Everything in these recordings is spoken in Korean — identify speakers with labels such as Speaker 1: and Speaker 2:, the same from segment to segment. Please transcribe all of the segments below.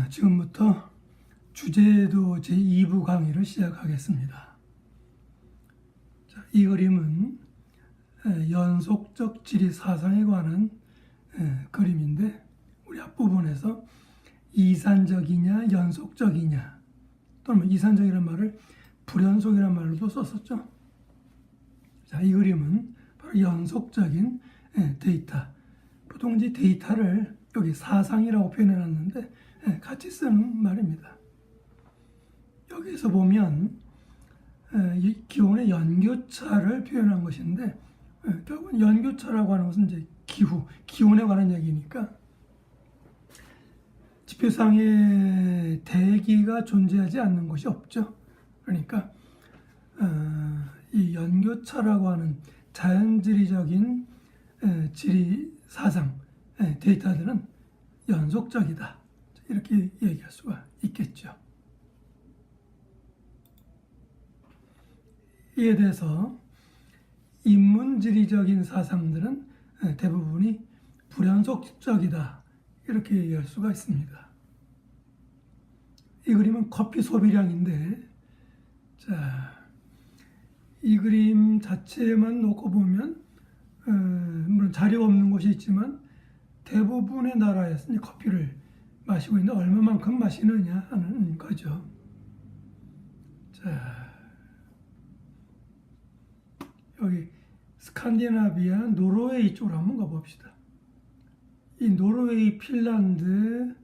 Speaker 1: 지금부터 주제도 제2부 강의를 시작하겠습니다. 자, 이 그림은 연속적 지리 사상에 관한 그림인데 우리 앞부분에서 이산적이냐 연속적이냐 또는 이산적이라는 말을 불연속이라는 말로도 썼었죠. 자, 이 그림은 바로 연속적인 데이터. 보통 이제 데이터를 여기 사상이라고 표현해놨는데 같이 쓰는 말입니다. 여기서 보면 기온의 연교차를 표현한 것인데 결국은 연교차라고 하는 것은 이제 기온에 관한 얘기니까 지표상에 대기가 존재하지 않는 것이 없죠. 그러니까 이 연교차라고 하는 자연지리적인 지리 사상 데이터들은 연속적이다. 이렇게 얘기할 수가 있겠죠. 이에 대해서 인문지리적인 사상들은 대부분이 불연속적이다. 이렇게 얘기할 수가 있습니다. 이 그림은 커피 소비량인데, 자, 이 그림 자체만 놓고 보면 물론 자료가 없는 곳이 있지만 대부분의 나라에서 커피를 마시고 있는데 얼마만큼 마시느냐 하는 거죠. 자, 여기 스칸디나비아, 노르웨이 쪽으로 한번 가봅시다. 이 노르웨이, 핀란드,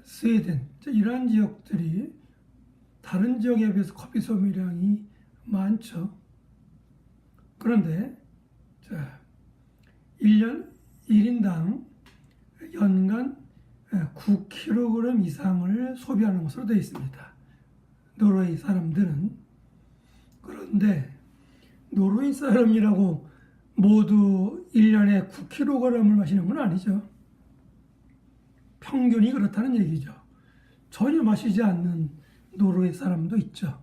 Speaker 1: 스웨덴 이러한 지역들이 다른 지역에 비해서 커피 소비량이 많죠. 그런데 자, 1인당 연간 9kg 이상을 소비하는 것으로 되어 있습니다. 노르웨이 사람들은. 그런데 노르웨이 사람이라고 모두 1년에 9kg을 마시는 건 아니죠. 평균이 그렇다는 얘기죠. 전혀 마시지 않는 노르웨이 사람도 있죠.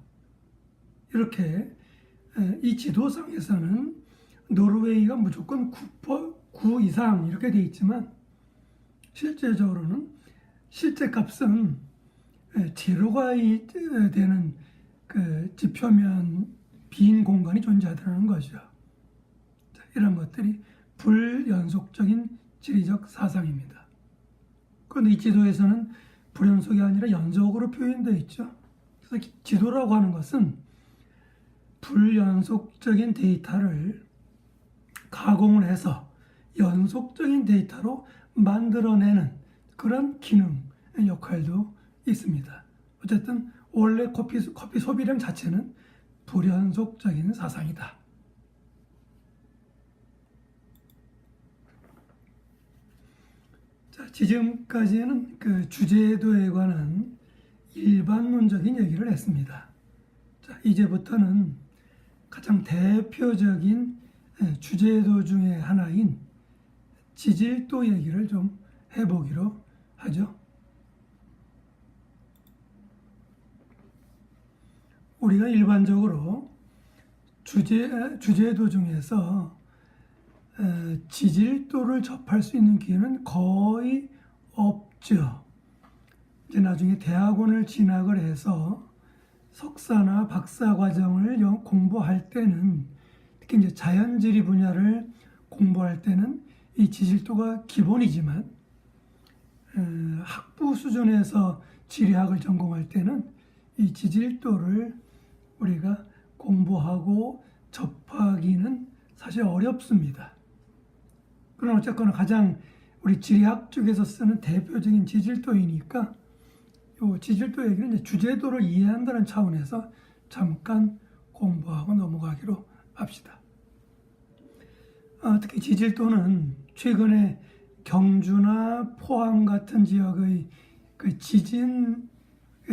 Speaker 1: 이렇게 이 지도상에서는 노르웨이가 무조건 9 이상 이렇게 돼 있지만 실제적으로는 실제 값은 제로가 되는 그 지표면 빈 공간이 존재하더라는 거죠. 자, 이런 것들이 불연속적인 지리적 사상입니다. 그런데 이 지도에서는 불연속이 아니라 연속으로 표현되어 있죠. 그래서 지도라고 하는 것은 불연속적인 데이터를 가공을 해서 연속적인 데이터로 만들어내는 그런 기능 역할도 있습니다. 어쨌든 원래 커피 소비량 자체는 불연속적인 사상이다. 자, 지금까지는 그 주제도에 관한 일반론적인 얘기를 했습니다. 자, 이제부터는 가장 대표적인 주제도 중에 하나인 지질도 얘기를 좀 해보기로 하죠. 우리가 일반적으로 주제도 중에서 지질도를 접할 수 있는 기회는 거의 없죠. 이제 나중에 대학원을 진학을 해서 석사나 박사 과정을 공부할 때는 특히 이제 자연지리 분야를 공부할 때는 이 지질도가 기본이지만 학부 수준에서 지리학을 전공할 때는 이 지질도를 우리가 공부하고 접하기는 사실 어렵습니다. 그러나 어쨌거나 가장 우리 지리학 쪽에서 쓰는 대표적인 지질도이니까 이 지질도 얘기는 이제 주제도를 이해한다는 차원에서 잠깐 공부하고 넘어가기로 합시다. 특히 지질도는 최근에 경주나 포항 같은 지역의 그 지진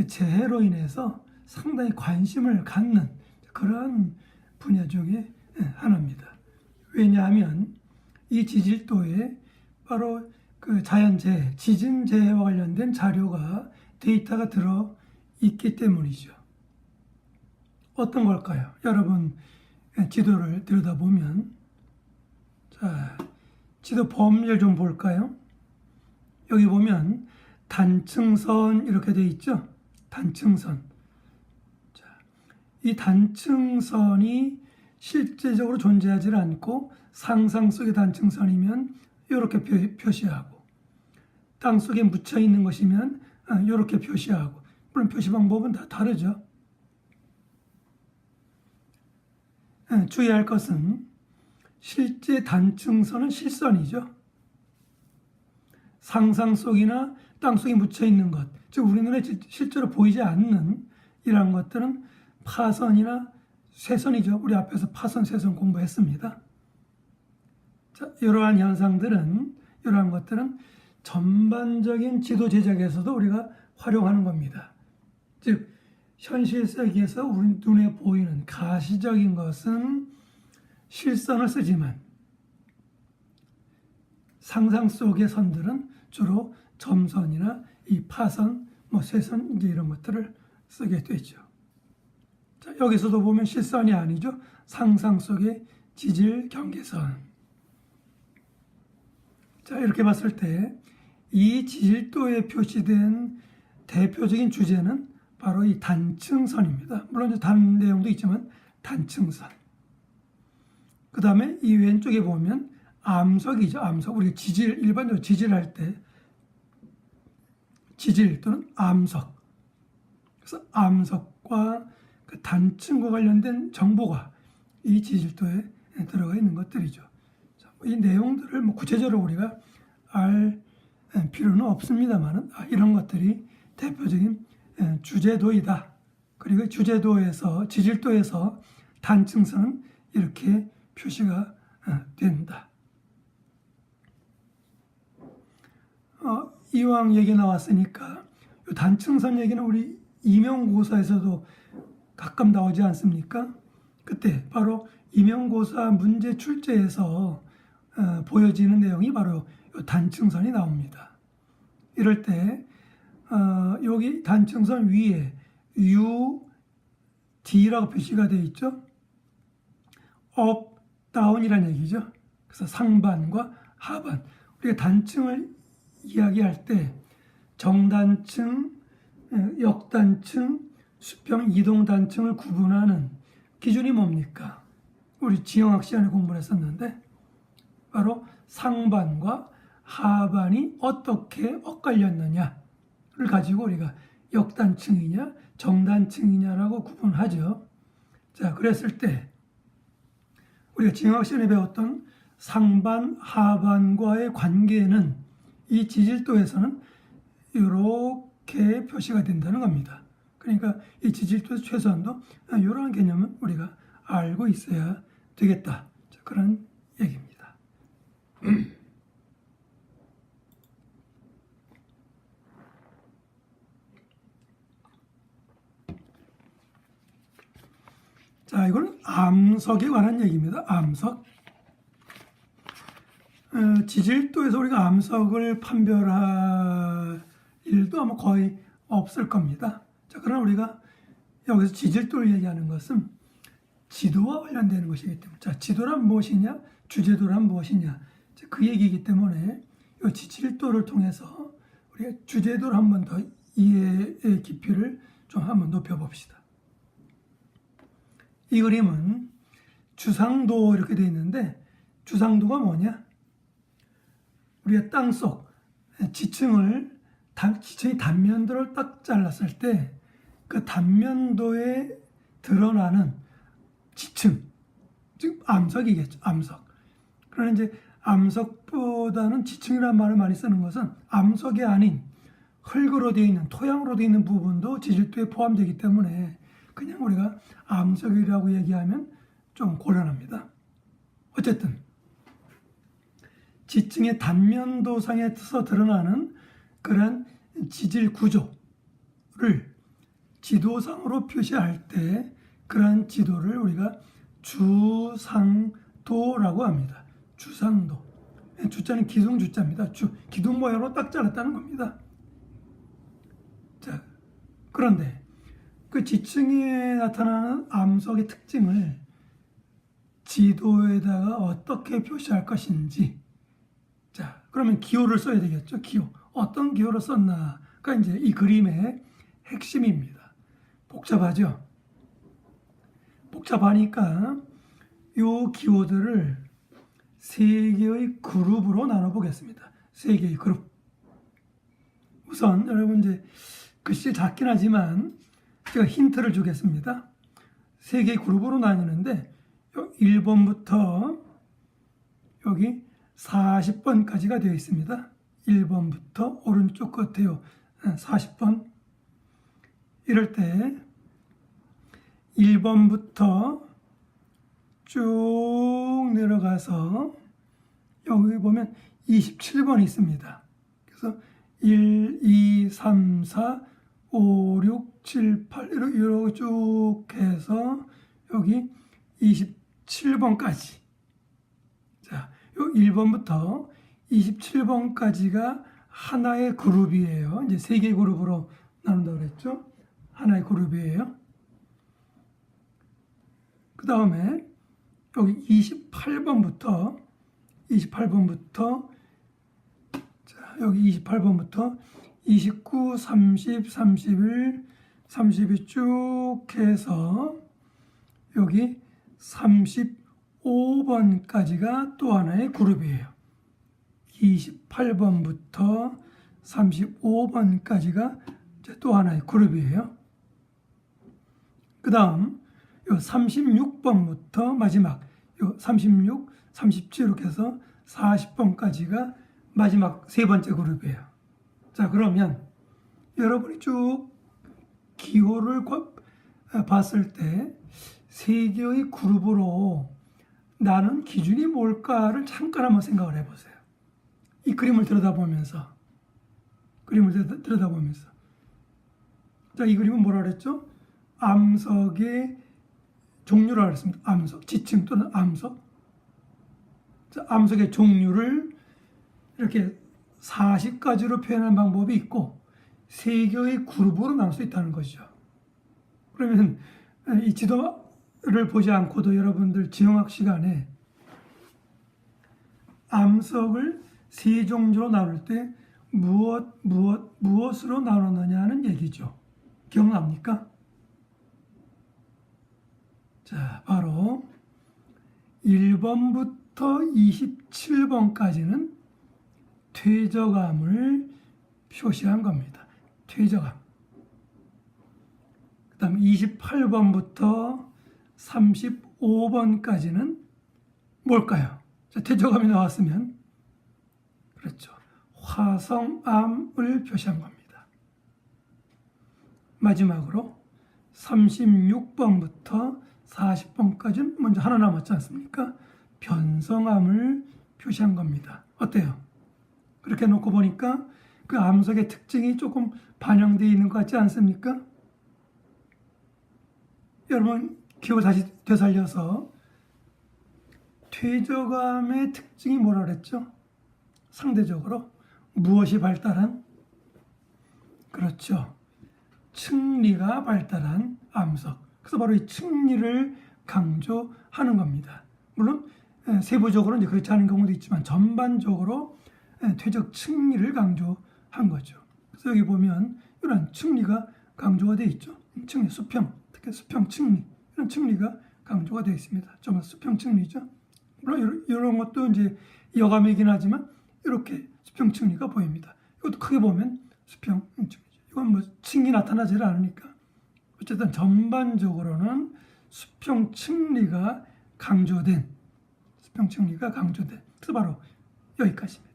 Speaker 1: 재해로 인해서 상당히 관심을 갖는 그런 분야 중에 하나입니다. 왜냐하면 이 지질도에 바로 그 자연재해, 지진재해와 관련된 자료가 데이터가 들어 있기 때문이죠. 어떤 걸까요? 여러분 지도를 들여다보면 자, 지도 범위를 좀 볼까요? 여기 보면 단층선 이렇게 돼 있죠. 단층선. 자, 이 단층선이 실제적으로 존재하지 않고 상상 속의 단층선이면 이렇게 표시하고, 땅 속에 묻혀 있는 것이면 이렇게 표시하고, 물론 표시 방법은 다 다르죠. 주의할 것은 실제 단층선은 실선이죠. 상상 속이나 땅 속에 묻혀 있는 것, 즉 우리 눈에 실제로 보이지 않는 이러한 것들은 파선이나 쇠선이죠. 우리 앞에서 파선, 쇠선 공부했습니다. 자, 이러한 현상들은, 이러한 것들은 전반적인 지도 제작에서도 우리가 활용하는 겁니다. 즉 현실 세계에서 우리 눈에 보이는 가시적인 것은 실선을 쓰지만 상상 속의 선들은 주로 점선이나 이 파선, 쇠선 이제 이런 것들을 쓰게 되죠. 자, 여기서도 보면 실선이 아니죠. 상상 속의 지질 경계선. 자, 이렇게 봤을 때 이 지질도에 표시된 대표적인 주제는 바로 이 단층선입니다. 물론 다른 내용도 있지만 단층선. 그 다음에 이 왼쪽에 보면 암석이죠. 암석. 우리가 지질, 일반적으로 지질할 때 지질 또는 암석. 그래서 암석과 그 단층과 관련된 정보가 이 지질도에 들어가 있는 것들이죠. 자, 이 내용들을 구체적으로 우리가 알 필요는 없습니다만 이런 것들이 대표적인 주제도이다. 그리고 주제도에서, 지질도에서 단층선은 이렇게 표시가 된다. 이왕 얘기 나왔으니까 이 단층선 얘기는 우리 임용고사에서도 가끔 나오지 않습니까? 그때 바로 임용고사 문제 출제에서 보여지는 내용이 바로 이 단층선이 나옵니다. 이럴 때 여기 단층선 위에 UD라고 표시가 되어 있죠. 업, 다운이라는 얘기죠. 그래서 상반과 하반. 우리가 단층을 이야기할 때 정단층, 역단층, 수평 이동단층을 구분하는 기준이 뭡니까? 우리 지형학 시간에 공부를 했었는데 바로 상반과 하반이 어떻게 엇갈렸느냐를 가지고 우리가 역단층이냐 정단층이냐라고 구분하죠. 자, 그랬을 때 우리가 지형학 시간에 배웠던 상반, 하반과의 관계는 이 지질도에서는 이렇게 표시가 된다는 겁니다. 그러니까 이 지질도 최소한도 이러한 개념은 우리가 알고 있어야 되겠다. 자, 그런 얘기입니다. 자, 이건 암석에 관한 얘기입니다. 암석. 지질도에서 우리가 암석을 판별할 일도 아마 거의 없을 겁니다. 자, 그러나 우리가 여기서 지질도를 얘기하는 것은 지도와 관련되는 것이기 때문에, 자, 지도란 무엇이냐, 주제도란 무엇이냐, 그 얘기이기 때문에 이 지질도를 통해서 우리가 주제도를 한 번 더 이해의 깊이를 좀 한번 높여봅시다. 이 그림은 주상도 이렇게 되어 있는데 주상도가 뭐냐? 우리가 땅속 지층이 단면도를 딱 잘랐을 때 그 단면도에 드러나는 지층, 즉 암석이겠죠. 암석. 그러나 이제 암석보다는 지층이라는 말을 많이 쓰는 것은 암석이 아닌 흙으로 되어 있는, 토양으로 되어 있는 부분도 지질도에 포함되기 때문에 그냥 우리가 암석이라고 얘기하면 좀 곤란합니다. 어쨌든 지층의 단면도상에서 드러나는 그러한 지질 구조를 지도상으로 표시할 때 그러한 지도를 우리가 주상도라고 합니다. 주상도. 주자는 기둥주자입니다. 기둥 모양으로 딱 잘랐다는 겁니다. 자, 그런데 그 지층에 나타나는 암석의 특징을 지도에다가 어떻게 표시할 것인지. 자, 그러면 기호를 써야 되겠죠. 기호. 어떤 기호를 썼나가 이제 이 그림의 핵심입니다. 복잡하죠? 복잡하니까 이 기호들을 세 개의 그룹으로 나눠보겠습니다. 세 개의 그룹. 우선 여러분 이제 글씨 작긴 하지만 제가 힌트를 주겠습니다. 세 개의 그룹으로 나뉘는데 1번부터 여기 40번까지가 되어 있습니다. 1번부터 오른쪽 끝에요. 40번. 이럴 때 1번부터 쭉 내려가서 여기 보면 27번이 있습니다. 그래서 1, 2, 3, 4, 5, 6, 7, 8 이렇게 쭉 해서 여기 27번까지. 자, 요 1번부터 27번까지가 하나의 그룹이에요. 이제 세 개의 그룹으로 나눈다고 그랬죠. 하나의 그룹이에요. 그 다음에 여기 28번부터 자, 여기 28번부터 29, 30, 31, 32 쭉 해서 여기 35번까지가 또 하나의 그룹이에요. 28번부터 35번까지가 또 하나의 그룹이에요. 그 다음 요 36번부터 마지막 요 36, 37 이렇게 해서 40번까지가 마지막 세 번째 그룹이에요. 자, 그러면 여러분이 쭉 기호를 봤을 때 세 개의 그룹으로 나눈 기준이 뭘까를 잠깐 한번 생각을 해보세요. 이 그림을 들여다보면서 자, 이 그림은 뭐라 그랬죠? 암석의 종류라고 그랬습니다. 암석, 지층 또는 암석. 자, 암석의 종류를 이렇게 40가지로 표현하는 방법이 있고 세 개의 그룹으로 나눌 수 있다는 것이죠. 그러면 이 지도를 보지 않고도 여러분들 지형학 시간에 암석을 세 종류로 나눌 때 무엇으로 나눴느냐는 얘기죠. 기억납니까? 자, 바로 1번부터 27번까지는 퇴적암을 표시한 겁니다. 퇴적암. 그 다음 28번부터 35번까지는 뭘까요? 자, 퇴적암이 나왔으면 그렇죠. 화성암을 표시한 겁니다. 마지막으로 36번부터 40번까지는 먼저 하나 남았지 않습니까? 변성암을 표시한 겁니다. 어때요? 그렇게 놓고 보니까 그 암석의 특징이 조금 반영되어 있는 것 같지 않습니까? 여러분 기호 다시 되살려서 퇴적암의 특징이 뭐라 그랬죠? 상대적으로 무엇이 발달한? 그렇죠. 층리가 발달한 암석. 그래서 바로 이 층리를 강조하는 겁니다. 물론 세부적으로 이제 그렇지 않은 경우도 있지만 전반적으로 퇴적 층리를 강조한 거죠. 그래서 여기 보면 이런 층리가 강조가 되어 있죠. 층리, 수평, 특히 수평 층리 이런 층리가 강조가 되어 있습니다. 정말 수평 층리죠. 물론 이런 것도 이제 여감이긴 하지만 이렇게 수평 층리가 보입니다. 이것도 크게 보면 수평 층리죠. 이건 뭐 층이 나타나지 않으니까 어쨌든 전반적으로는 수평 층리가 강조된 그래서 바로 여기까지입니다.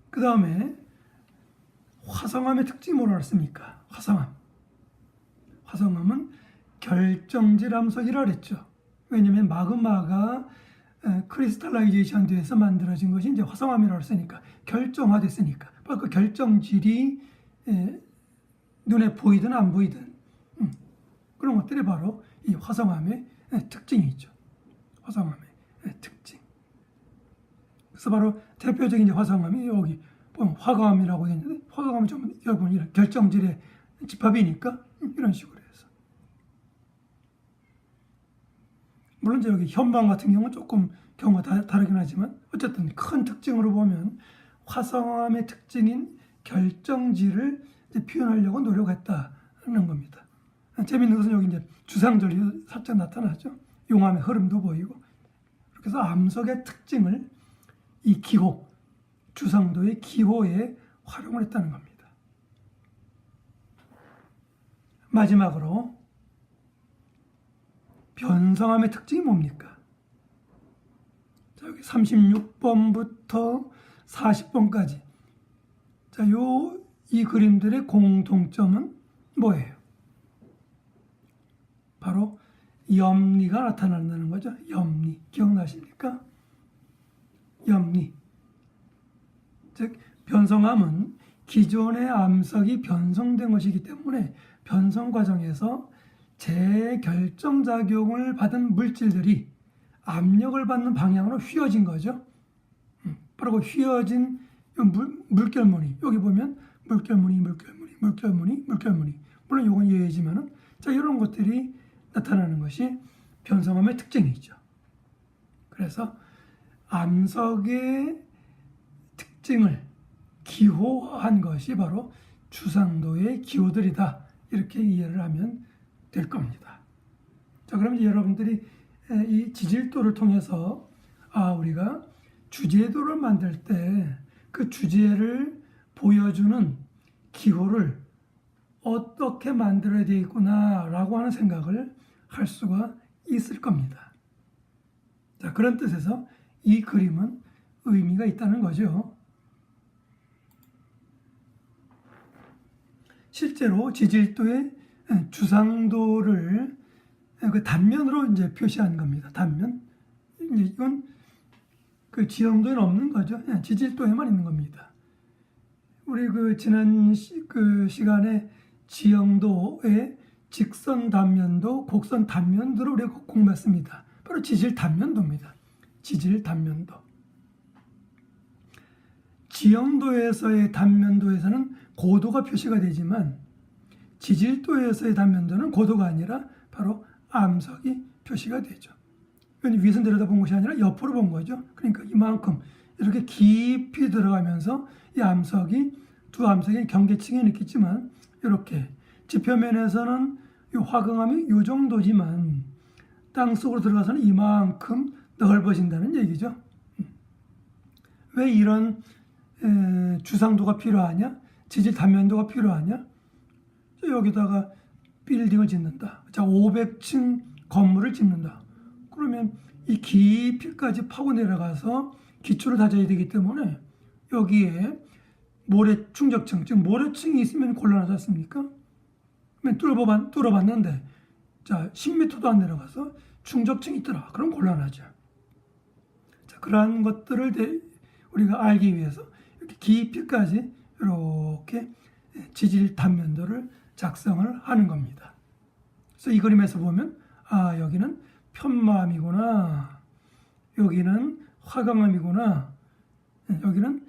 Speaker 1: 그 다음에 화성암의 특징이 뭐라 그랬습니까? 화성암은 결정질 암석이라 그랬죠. 왜냐하면 마그마가 크리스탈라이제이션 돼서 만들어진 것이 이제 화성암이라고 했으니까 결정화됐으니까 바로 그 결정질이 눈에 보이든 안 보이든 그런 것들이 바로 이 화성암의 특징이죠. 화성암의 특징. 그래서 바로 대표적인 이제 화성암이 여기 보면 화강암이라고 되어 있는데 화강암은 좀 여러분 이런 결정질의 집합이니까 이런 식으로 해서 물론 이제 여기 현방 같은 경우는 조금 경우가 다르긴 하지만 어쨌든 큰 특징으로 보면 화성암의 특징인 결정지를 이제 표현하려고 노력했다는 겁니다. 재밌는 것은 여기 이제 주상절이 살짝 나타나죠. 용암의 흐름도 보이고. 그래서 암석의 특징을 이 기호, 주상도의 기호에 활용을 했다는 겁니다. 마지막으로 변성암의 특징이 뭡니까? 자, 여기 36번부터 40번까지. 자, 이 그림들의 공통점은 뭐예요? 바로 염리가 나타난다는 거죠. 염리. 기억나십니까? 염리. 즉, 변성암은 기존의 암석이 변성된 것이기 때문에 변성 과정에서 재결정작용을 받은 물질들이 압력을 받는 방향으로 휘어진 거죠. 바로 그 휘어진 물결무늬. 여기 보면 물결무늬. 물론 이건 예외지만은 자, 이런 것들이 나타나는 것이 변성암의 특징이죠. 그래서 암석의 특징을 기호한 것이 바로 주상도의 기호들이다. 이렇게 이해를 하면 될 겁니다. 자, 그럼 이제 여러분들이 이 지질도를 통해서 우리가 주제도를 만들 때 그 주제를 보여주는 기호를 어떻게 만들어야 되겠구나라고 하는 생각을 할 수가 있을 겁니다. 자, 그런 뜻에서 이 그림은 의미가 있다는 거죠. 실제로 지질도의 주상도를 그 단면으로 이제 표시한 겁니다. 단면. 이건 그 지형도에는 없는 거죠. 지질도에만 있는 겁니다. 우리 그 지난 시간에 지형도의 직선 단면도, 곡선 단면도를 우리가 공부했습니다. 바로 지질 단면도입니다. 지질 단면도. 지형도에서의 단면도에서는 고도가 표시가 되지만 지질도에서의 단면도는 고도가 아니라 바로 암석이 표시가 되죠. 위에서 내려다본 것이 아니라 옆으로 본 거죠. 그러니까 이만큼 이렇게 깊이 들어가면서 이 암석이 두 암석의 경계층이 있겠지만 이렇게 지표면에서는 이 화강암이 이 정도지만 땅속으로 들어가서는 이만큼 넓어진다는 얘기죠. 왜 이런 주상도가 필요하냐? 지질 단면도가 필요하냐? 여기다가 빌딩을 짓는다. 자, 500층 건물을 짓는다. 그러면 이 깊이까지 파고 내려가서 기초를 다져야 되기 때문에 여기에 모래 충적층, 즉 모래층이 있으면 곤란하지 않습니까? 뚫어봤는데 자, 10m도 안 내려가서 충적층이 있더라. 그럼 곤란하죠. 자, 그러한 것들을 우리가 알기 위해서 이렇게 깊이까지 이렇게 지질 단면도를 작성을 하는 겁니다. 그래서 이 그림에서 보면 여기는 편마암이구나. 여기는 화강암이구나. 여기는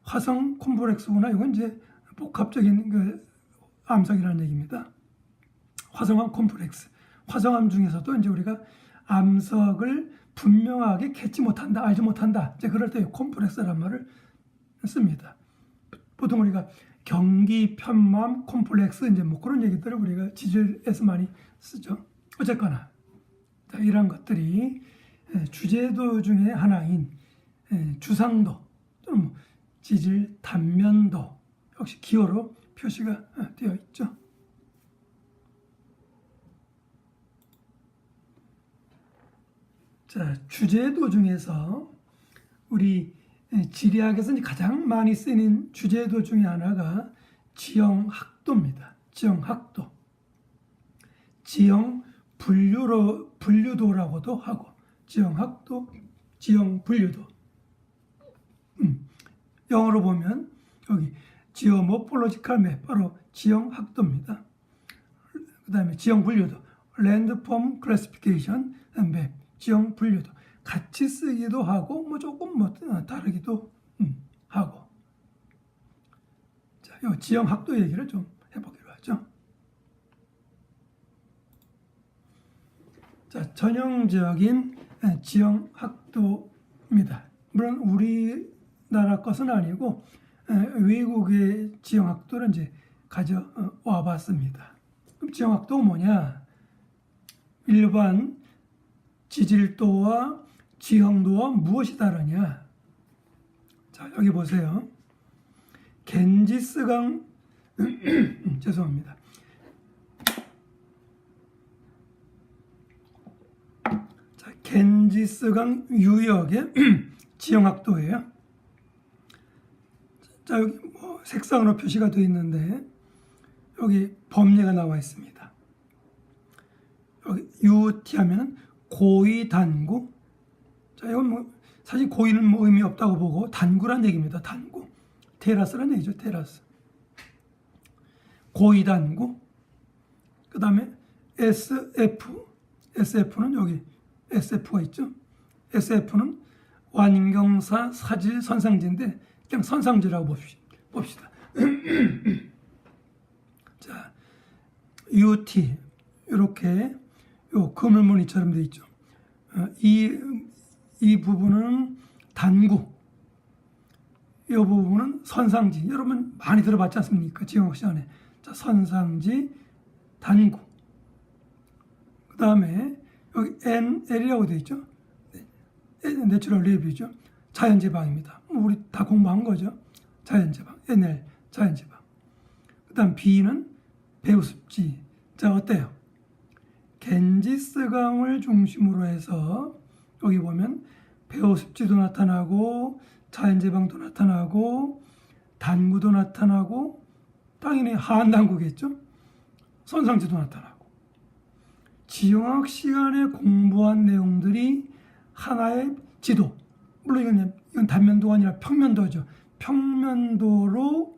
Speaker 1: 화성 콤플렉스구나. 이건 이제 복합적인 그 암석이라는 얘기입니다. 화성암 콤플렉스. 화성암 중에서도 이제 우리가 암석을 분명하게 캐치 못한다, 알지 못한다. 이제 그럴 때 콤플렉스라는 말을 씁니다. 보통 우리가 경기 편마암 콤플렉스 이제 뭐 그런 얘기들을 우리가 지질에서 많이 쓰죠. 어쨌거나 자, 이런 것들이 주제도 중에 하나인 주상도 또는 뭐 지질 단면도 역시 기호로 표시가 되어 있죠. 자, 주제도 중에서 우리 지리학에서 가장 많이 쓰이는 주제도 중에 하나가 지형학도입니다. 지형학도. 지형 분류도라고도 하고 지형학도, 지형분류도. 영어로 보면 여기 지오모폴로지컬 맵, 바로 지형학도입니다. 그 다음에 지형분류도, 랜드폼 클래시피케이션 맵, 지형분류도. 같이 쓰기도 하고 뭐 조금 뭐 다르기도 하고. 자, 이 지형학도 얘기를 좀 해보기로 하죠. 자, 전형적인 지형학도입니다. 물론 우리나라 것은 아니고 외국의 지형학도를 이제 가져와 봤습니다. 그럼 지형학도가 뭐냐? 일반 지질도와 지형도와 무엇이 다르냐? 자, 여기 보세요. 겐지스강 죄송합니다. 자, 겐지스강 유역의 지형학도예요. 자, 여기 뭐 색상으로 표시가 되어 있는데 여기 범례가 나와 있습니다. 여기 UT 하면 고의 단구. 자, 이건 뭐 사실 고의는 뭐 의미 없다고 보고 단구란 얘기입니다. 단구. 테라스란 얘기죠. 테라스. 고의 단구. 그 다음에 SF. SF는 여기 SF가 있죠. SF는 완경사 사질 선상지인데 그냥 선상지라고 봅시다. 자, UT 이렇게 요 그물무늬처럼 되어 있죠. 이 부분은 단구, 이 부분은 선상지. 여러분 많이 들어봤지 않습니까? 지형학 시간에. 자, 선상지, 단구. 그 다음에 여기 NL이라고 되어 있죠. 내추럴 리뷰죠. 자연재방입니다. 우리 다 공부한 거죠. 자연재방, NL, 자연재방. 그 다음 B는 배우습지. 자, 어때요? 겐지스강을 중심으로 해서 여기 보면 배우습지도 나타나고 자연재방도 나타나고 단구도 나타나고 당연히 하한단구겠죠. 선상지도 나타나고 지형학 시간에 공부한 내용들이 하나의 지도, 물론 이건 단면도가 아니라 평면도죠. 평면도로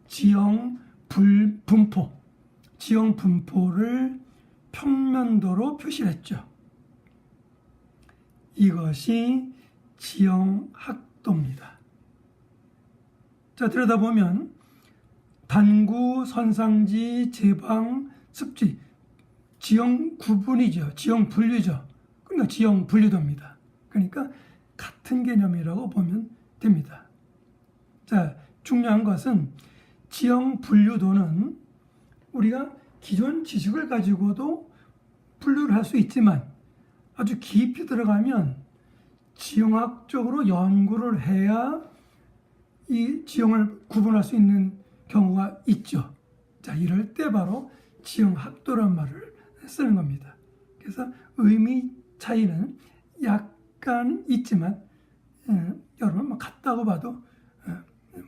Speaker 1: 지형 분포, 지형 분포를 평면도로 표시를 했죠. 이것이 지형학도입니다. 자, 들여다보면 단구, 선상지, 제방, 습지, 지형 구분이죠. 지형 분류죠. 그러니까 지형 분류도입니다. 그러니까 같은 개념이라고 보면 됩니다. 자, 중요한 것은 지형 분류도는 우리가 기존 지식을 가지고도 분류를 할 수 있지만 아주 깊이 들어가면 지형학적으로 연구를 해야 이 지형을 구분할 수 있는 경우가 있죠. 자, 이럴 때 바로 지형학도란 말을 쓰는 겁니다. 그래서 의미 차이는 약간 있지만 여러분 같다고 봐도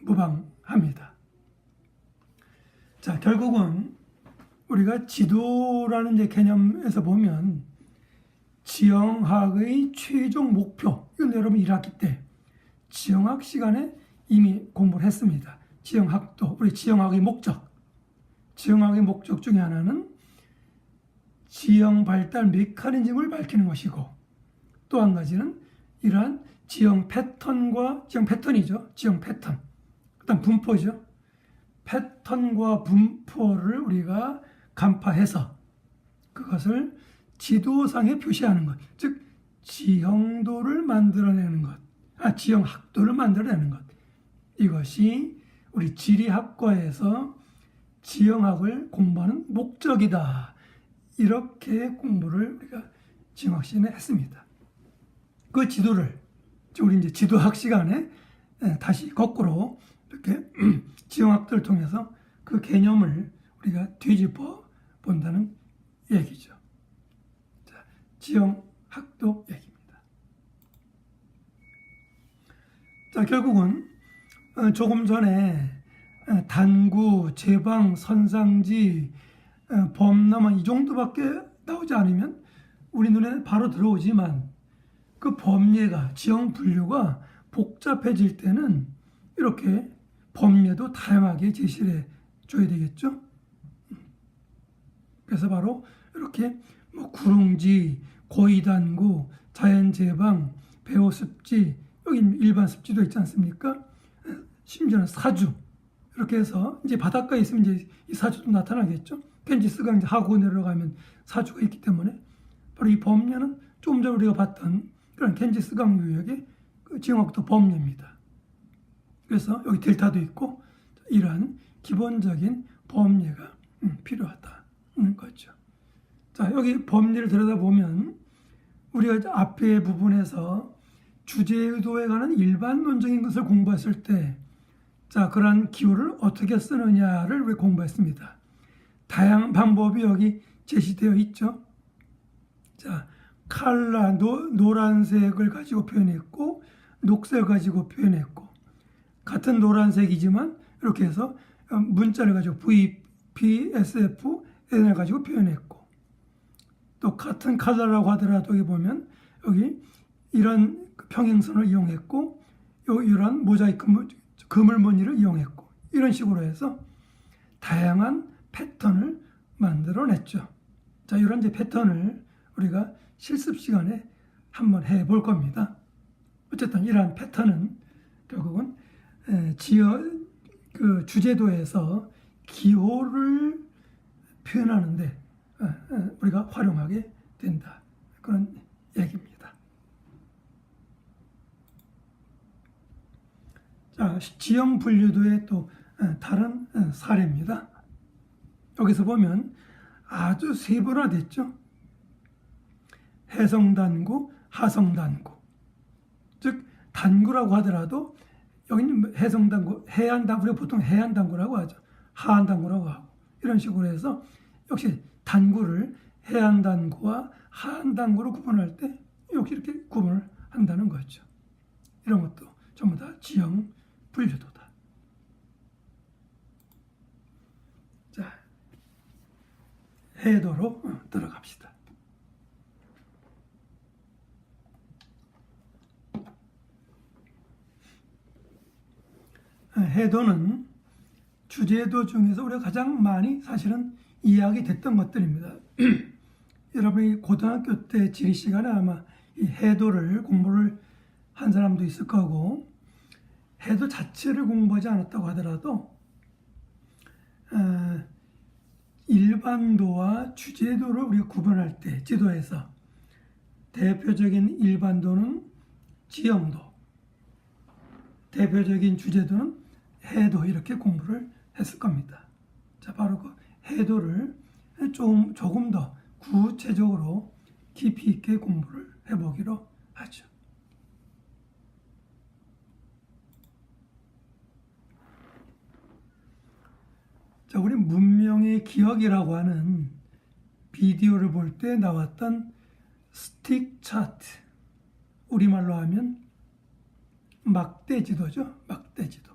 Speaker 1: 무방합니다. 자, 결국은 우리가 지도라는 이제 개념에서 보면 지형학의 최종 목표, 이건 여러분 1학기 때 지형학 시간에 이미 공부를 했습니다. 지형학도, 우리 지형학의 목적. 지형학의 목적 중에 하나는 지형 발달 메커니즘을 밝히는 것이고 또 한 가지는 이러한 지형 패턴과 지형 패턴이죠. 지형 패턴. 그다음 분포죠. 패턴과 분포를 우리가 간파해서 그것을 지도상에 표시하는 것, 즉 지형도를 만들어내는 것, 지형학도를 만들어내는 것. 이것이 우리 지리학과에서 지형학을 공부하는 목적이다. 이렇게 공부를 우리가 지형학 시간에 했습니다. 그 지도를 우리 이제 지도학 시간에 다시 거꾸로 이렇게 지형학도를 통해서 그 개념을 우리가 뒤집어 본다는 얘기죠. 자, 지형학도 얘기입니다. 자, 결국은 조금 전에 단구, 제방, 선상지, 범람한 이 정도밖에 나오지 않으면 우리 눈에 바로 들어오지만 그 범례가, 지형 분류가 복잡해질 때는 이렇게 범례도 다양하게 제시를 해줘야 되겠죠. 그래서 바로 이렇게 뭐 구릉지, 고의단구, 자연재방, 배후습지, 여기 일반 습지도 있지 않습니까? 심지어는 사주, 이렇게 해서 이제 바닷가에 있으면 이제 이 사주도 나타나겠죠. 겐지스강 이제 하고 내려가면 사주가 있기 때문에 바로 이 범례는 조금 전에 우리가 봤던 그런 겐지스 강 유역의 그 징역도 범례입니다. 그래서 여기 델타도 있고 이러한 기본적인 범례가 필요하다는 거죠. 자, 여기 범례를 들여다보면 우리가 앞에 부분에서 주제도에 관한 일반론적인 것을 공부했을 때, 자, 그러한 기호를 어떻게 쓰느냐를 우리 공부했습니다. 다양한 방법이 여기 제시되어 있죠. 자, 칼라, 노란색을 가지고 표현했고, 녹색을 가지고 표현했고, 같은 노란색이지만 이렇게 해서 문자를 가지고 V, P, S, F, N을 가지고 표현했고, 또 같은 칼라라고 하더라도 여기 보면 여기 이런 평행선을 이용했고, 이런 모자이크 그물무늬를 이용했고, 이런 식으로 해서 다양한 패턴을 만들어냈죠. 자, 이런 이제 패턴을 우리가 실습 시간에 한번 해볼 겁니다. 어쨌든 이러한 패턴은 결국은 그 주제도에서 기호를 표현하는데 우리가 활용하게 된다. 그런 얘기입니다. 자, 지형 분류도의 또 다른 사례입니다. 여기서 보면 아주 세분화됐죠. 해성단구, 하성단구. 즉 단구라고 하더라도 여기는 해성단구, 해안단구, 우리가 보통 해안단구라고 하죠. 하안단구라고 하고 이런 식으로 해서 역시 단구를 해안단구와 하안단구로 구분할 때 역시 이렇게 구분을 한다는 거죠. 이런 것도 전부 다 지형 분류도다. 자, 해도로 들어갑시다. 해도는 주제도 중에서 우리가 가장 많이 사실은 이야기 됐던 것들입니다. 여러분이 고등학교 때 지리 시간에 아마 이 해도를 공부를 한 사람도 있을 거고, 해도 자체를 공부하지 않았다고 하더라도 일반도와 주제도를 우리가 구분할 때 지도에서 대표적인 일반도는 지형도, 대표적인 주제도는 해도, 이렇게 공부를 했을 겁니다. 자, 바로 그 해도를 조금 더 구체적으로 깊이 있게 공부를 해보기로 하죠. 자, 우리 문명의 기억이라고 하는 비디오를 볼 때 나왔던 스틱 차트, 우리말로 하면 막대지도죠. 막대지도.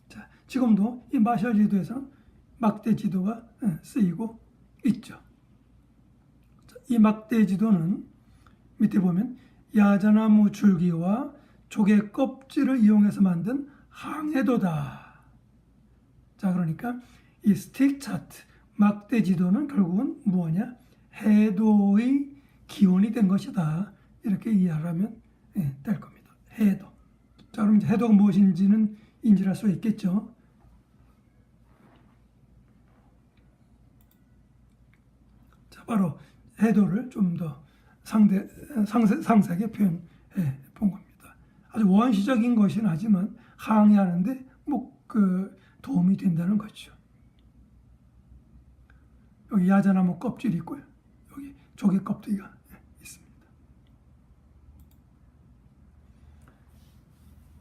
Speaker 1: 자, 지금도 이 마셜 지도에서 막대지도가 쓰이고 있죠. 자, 이 막대지도는 밑에 보면 야자나무 줄기와 조개 껍질을 이용해서 만든 항해도다. 자, 그러니까 이 스틱 차트, 막대지도는 결국은 뭐냐? 해도의 기원이 된 것이다. 이렇게 이해하면 될 겁니다. 해도. 자, 그럼 이제 해도가 무엇인지는 인지할 수 있겠죠. 자, 바로 해도를 좀 더 상세하게 표현해 본 겁니다. 아주 원시적인 것이긴 하지만 항해하는데 도움이 된다는 거죠. 여기 야자나무 껍질이 있고요. 여기 조개 껍데기가 있습니다.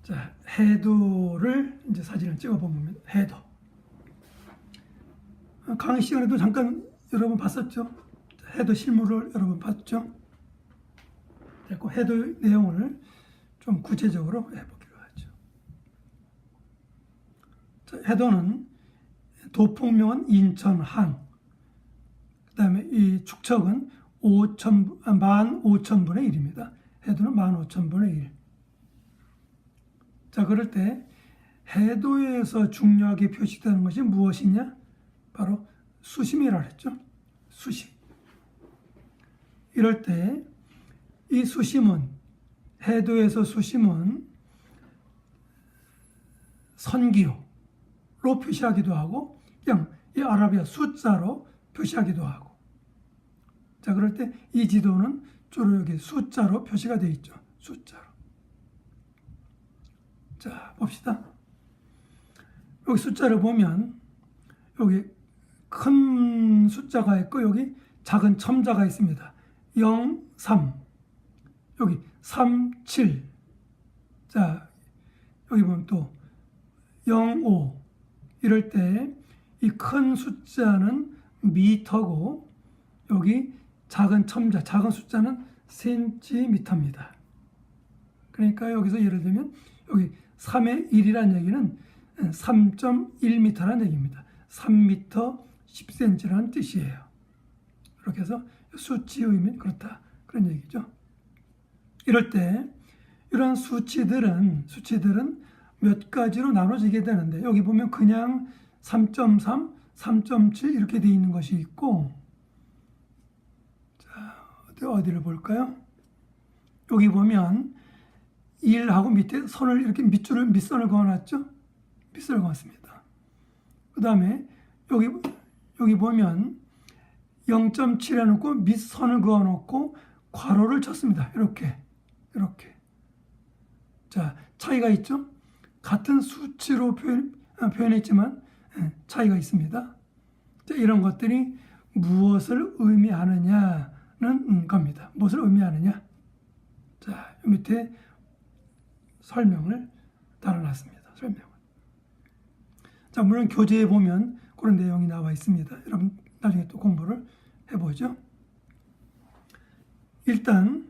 Speaker 1: 자, 해도를 이제 사진을 찍어보면 해도. 강의 시간에도 잠깐 여러분 봤었죠? 해도 실물을 여러분 봤죠? 됐고, 해도 내용을 좀 구체적으로 해보기로 하죠. 자, 해도는 도폭명은 인천항, 그 다음에 이 축척은 15,000분의 1입니다. 해도는 15,000분의 1. 자, 그럴 때 해도에서 중요하게 표시되는 것이 무엇이냐? 바로 수심이라고 했죠. 수심. 이럴 때 이 수심은, 해도에서 수심은 선기호로 표시하기도 하고 그냥 이 아라비아 숫자로 표시하기도 하고. 자, 그럴 때 이 지도는 주로 여기 숫자로 표시가 되어 있죠. 숫자로. 자, 봅시다. 여기 숫자를 보면 여기 큰 숫자가 있고 여기 작은 첨자가 있습니다. 0, 3, 여기 3, 7. 자, 여기 보면 또 0, 5. 이럴 때 이 큰 숫자는 미터고 여기 작은 첨자, 작은 숫자는 센티미터입니다. 그러니까 여기서 예를 들면 여기 3의 1이라는 얘기는 3.1m라는 얘기입니다. 3m 10cm라는 뜻이에요. 이렇게 해서 수치의 의미는 그렇다. 그런 얘기죠. 이럴 때 이런 수치들은 몇 가지로 나눠지게 되는데 여기 보면 그냥 3.3, 3.7 이렇게 되어 있는 것이 있고 자, 어디를 볼까요? 여기 보면 1하고 밑에 선을 이렇게 밑선을 그어놨죠? 밑선을 그었습니다. 그 다음에 여기 보면 0.7 해놓고 밑선을 그어놓고 괄호를 쳤습니다. 이렇게. 자, 차이가 있죠? 같은 수치로 표현했지만 차이가 있습니다. 자, 이런 것들이 무엇을 의미하느냐는 겁니다. 무엇을 의미하느냐? 자, 밑에 설명을 달아놨습니다. 설명을. 자, 물론 교재에 보면 그런 내용이 나와 있습니다. 여러분 나중에 또 공부를 해보죠. 일단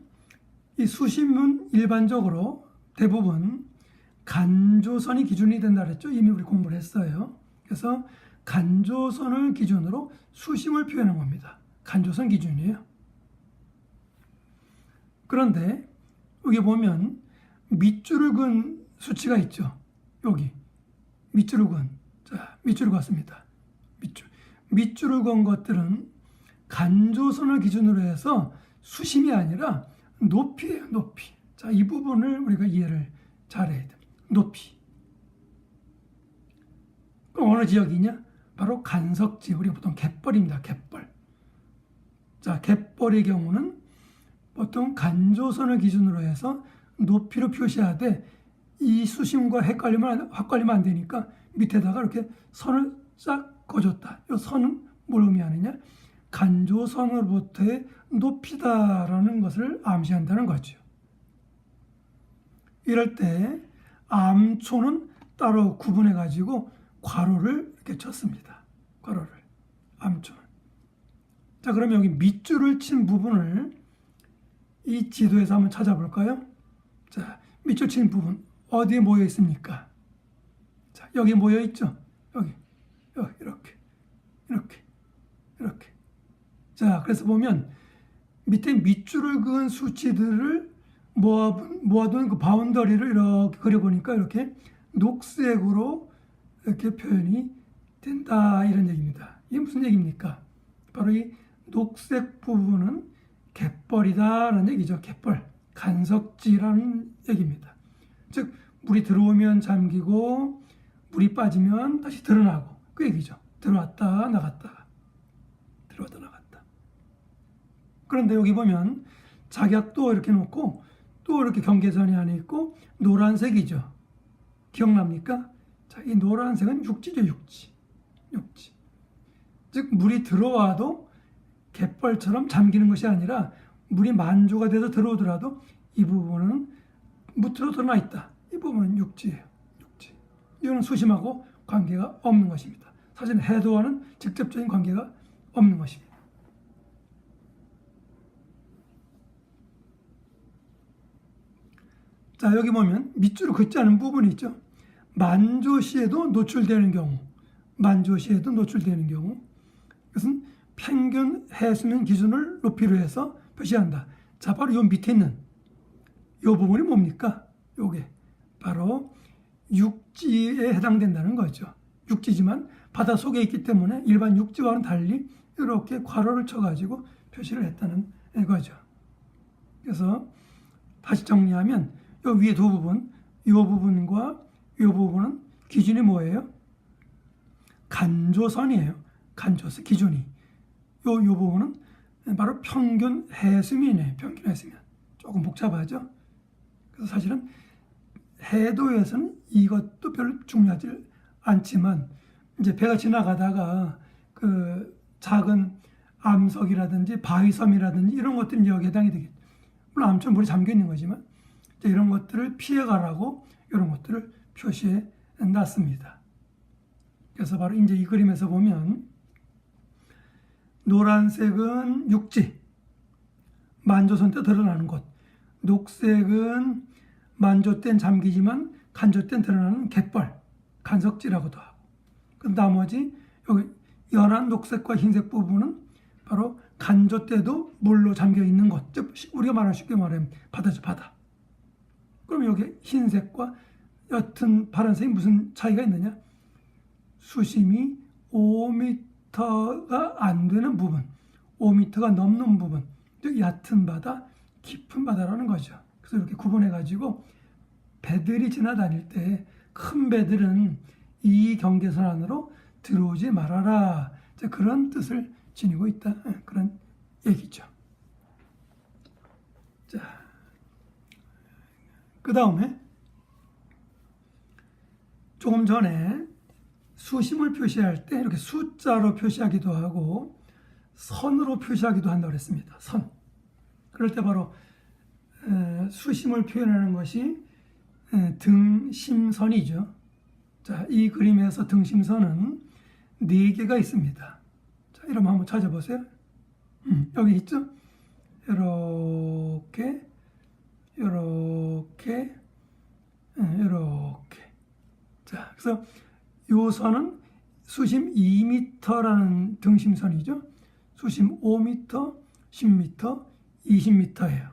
Speaker 1: 이 수심은 일반적으로 대부분 간조선이 기준이 된다 그랬죠. 이미 우리 공부를 했어요. 그래서 간조선을 기준으로 수심을 표현한 겁니다. 간조선 기준이에요. 그런데 여기 보면 밑줄을 그은 수치가 있죠. 여기 밑줄을 그은. 자, 밑줄을 그었습니다. 밑줄을 그은 것들은 간조선을 기준으로 해서 수심이 아니라 높이예요. 높이. 자, 이 부분을 우리가 이해를 잘해야 돼요. 높이. 그럼 어느 지역이냐? 바로 간석지. 우리가 보통 갯벌입니다. 갯벌. 자, 갯벌의 경우는 보통 간조선을 기준으로 해서 높이로 표시하되 이 수심과 헷갈리면 안 되니까 밑에다가 이렇게 선을 싹 그어줬다. 이 선은 뭘 의미하느냐? 간조선으로부터의 높이다라는 것을 암시한다는 거죠. 이럴 때 암초는 따로 구분해 가지고 괄호를 이렇게 쳤습니다. 괄호를. 암초는. 자, 그럼 여기 밑줄을 친 부분을 이 지도에서 한번 찾아볼까요? 자, 밑줄 친 부분 어디에 모여 있습니까? 자, 여기 모여 있죠? 여기 이렇게. 자, 그래서 보면 밑에 밑줄을 그은 수치들을 모아둔 그 바운더리를 이렇게 그려보니까 이렇게 녹색으로 이렇게 표현이 된다 이런 얘기입니다. 이게 무슨 얘기입니까? 바로 이 녹색 부분은 갯벌이다라는 얘기죠. 갯벌, 간석지라는 얘기입니다. 즉 물이 들어오면 잠기고 물이 빠지면 다시 드러나고 그 얘기죠. 들어왔다 나갔다. 그런데 여기 보면 작약도 이렇게 놓고 또 이렇게 경계선이 안에 있고 노란색이죠. 기억납니까? 자, 이 노란색은 육지죠. 육지. 즉 물이 들어와도 갯벌처럼 잠기는 것이 아니라 물이 만조가 돼서 들어오더라도 이 부분은 무트로 드러나 있다. 이 부분은 육지예요. 육지. 이거는 수심하고 관계가 없는 것입니다. 사실 해도와는 직접적인 관계가 없는 것입니다. 자, 여기 보면 밑줄을 긋지 않은 부분이 있죠. 만조시에도 노출되는 경우, 이것은 평균 해수면 기준을 높이로 해서 표시한다. 자, 바로 이 밑에 있는 이 부분이 뭡니까? 요게 바로 육지에 해당된다는 거죠. 육지지만 바다 속에 있기 때문에 일반 육지와는 달리 이렇게 괄호를 쳐가지고 표시를 했다는 거죠. 그래서 다시 정리하면 요 위에 두 부분, 이 부분과 이 부분은 기준이 뭐예요? 간조선이에요. 간조선 기준이. 요 부분은 바로 평균 해수면이에요. 평균 해수면. 조금 복잡하죠. 그래서 사실은 해도에서는 이것도 별로 중요하지 않지만 이제 배가 지나가다가 그 작은 암석이라든지 바위섬이라든지 이런 것들이 여기에 해당이 되겠죠. 물론 암초는 물이 잠겨 있는 거지만 이런 것들을 피해가라고 이런 것들을 표시해 놨습니다. 그래서 바로 이제 이 그림에서 보면 노란색은 육지, 만조선 때 드러나는 곳, 녹색은 만조 땐 잠기지만 간조 땐 드러나는 갯벌, 간석지라고도 하고, 그 나머지 여기 연한 녹색과 흰색 부분은 바로 간조 때도 물로 잠겨 있는 것, 즉 우리가 말하는 쉽게 말하면 바다죠, 바다. 그럼 여기 흰색과 옅은 파란색이 무슨 차이가 있느냐? 수심이 5m가 안 되는 부분, 5m가 넘는 부분, 즉 얕은 바다, 깊은 바다라는 거죠. 그래서 이렇게 구분해 가지고 배들이 지나다닐 때 큰 배들은 이 경계선 안으로 들어오지 말아라, 그런 뜻을 지니고 있다, 그런 얘기죠. 자, 그 다음에 조금 전에 수심을 표시할 때 이렇게 숫자로 표시하기도 하고 선으로 표시하기도 한다고 했습니다. 선. 그럴 때 바로 수심을 표현하는 것이 등심선이죠. 자, 이 그림에서 등심선은 4개가 있습니다. 자, 이러면 한번 찾아보세요. 여기 있죠? 이렇게, 이렇게, 이렇게. 자, 그래서 이 선은 수심 2m라는 등심선이죠. 수심 5m, 10m, 20m예요.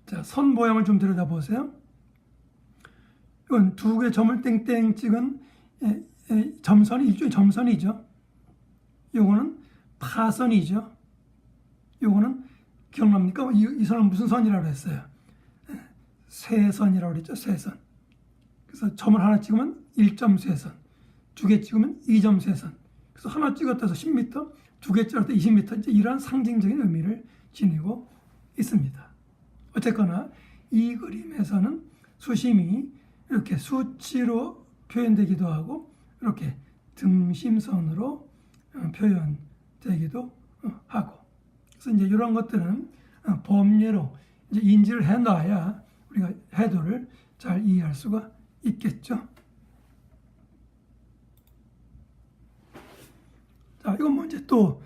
Speaker 1: 자, 선 모양을 좀 들여다보세요. 이건 2개 점을 땡땡 찍은 점선이 일종의 점선이죠. 요거는 파선이죠. 요거는 기억납니까? 이 선은 무슨 선이라고 했어요? 세선이라고 그랬죠. 세선. 그래서 점을 하나 찍으면 1점 세선, 2개 찍으면 2점 세선. 그래서 하나 찍었다 해서 10m, 2개 찍었다 20m, 이제 이러한 상징적인 의미를 지니고 있습니다. 어쨌거나 이 그림에서는 수심이 이렇게 수치로 표현되기도 하고 이렇게 등심선으로 표현되기도 하고, 그래서 이제 이런 것들은 범례로 이제 인지를 해놔야 우리가 해도를 잘 이해할 수가 있겠죠. 자, 이건 뭐 이제 또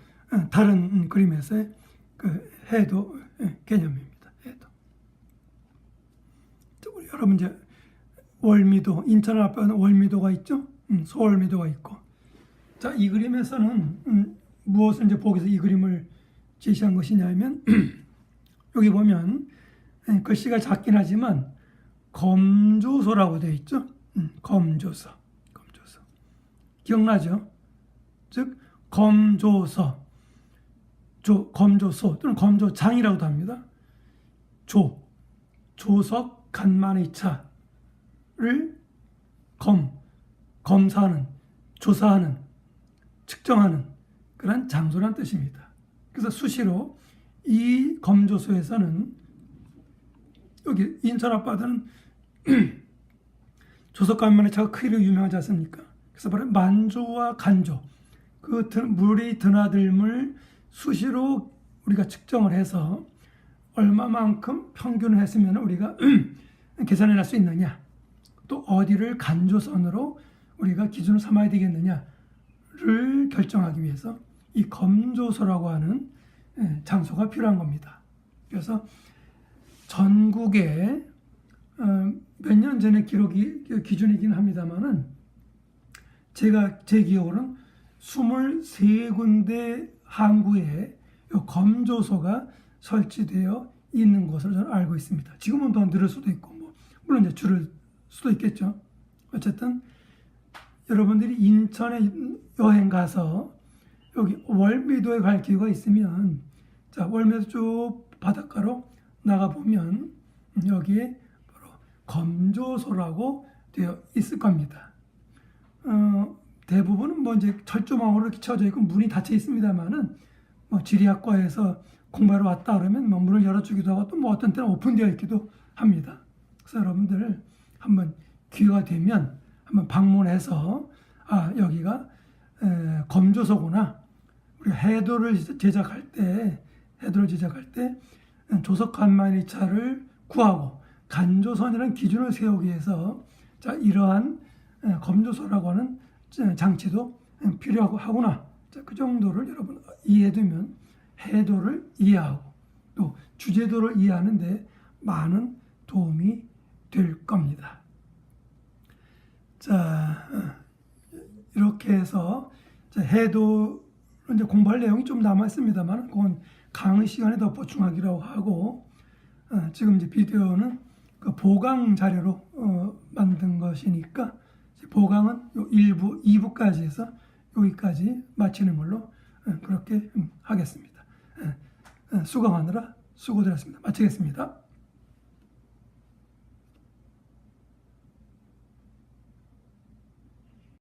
Speaker 1: 다른 그림에서의 그 해도 개념입니다. 해도. 우리 여러분 이제 월미도, 인천 앞에는 월미도가 있죠. 소월미도가 있고. 자, 이 그림에서는 무엇을 이제 보기 위해서 이 그림을 제시한 것이냐면 여기 보면 글씨가 작긴 하지만 검조소라고 되어 있죠. 검조소. 기억나죠? 즉 검조서, 검조소 또는 검조장이라고도 합니다. 조석 간만의 차를 검사하는, 조사하는, 측정하는 그런 장소란 뜻입니다. 그래서 수시로 이 검조소에서는 여기 인천 앞바다는 조석 간만의 차가 크기로 유명하지 않습니까? 그래서 바로 만조와 간조, 그 물이 드나들물 수시로 우리가 측정을 해서 얼마만큼 평균을 했으면 우리가 계산해 낼 수 있느냐, 또 어디를 간조선으로 우리가 기준을 삼아야 되겠느냐를 결정하기 위해서 이 검조소라고 하는 장소가 필요한 겁니다. 그래서 전국에 몇 년 전에 기준이긴 합니다만은 제 기억으로는 23군데 항구에 검조소가 설치되어 있는 것으로 저는 알고 있습니다. 지금은 더 늘을 수도 있고, 물론 이제 줄을 수도 있겠죠. 어쨌든 여러분들이 인천에 여행 가서 여기 월미도에 갈 기회가 있으면, 자, 월미도 쭉 바닷가로 나가 보면 여기에 바로 검조소라고 되어 있을 겁니다. 대부분은 뭐 이제 철조망으로 이렇게 쳐져 있고 문이 닫혀 있습니다만은 뭐 지리학과에서 공부하러 왔다 그러면 뭐 문을 열어주기도 하고 또 뭐 어떤 때는 오픈되어 있기도 합니다. 그래서 여러분들 한번 기회가 되면 한번 방문해서 여기가 검조소구나. 우리 해도를 제작할 때 조석 간만이차를 구하고 간조선이라는 기준을 세우기 위해서 자 이러한 검조소라고 하는 장치도 필요하구나. 자, 그 정도를 여러분 이해해두면 해도를 이해하고 또 주제도를 이해하는데 많은 도움이 될 겁니다. 자, 이렇게 해서 해도 이제 공부할 내용이 좀 남아 있습니다만 그건 강의 시간에 더 보충하기로 하고 지금 이제 비디오는 그 보강 자료로 만든 것이니까 보강은 요 1부, 2부까지 해서 여기까지 마치는 걸로 그렇게 하겠습니다. 수강하느라 수고드렸습니다. 마치겠습니다.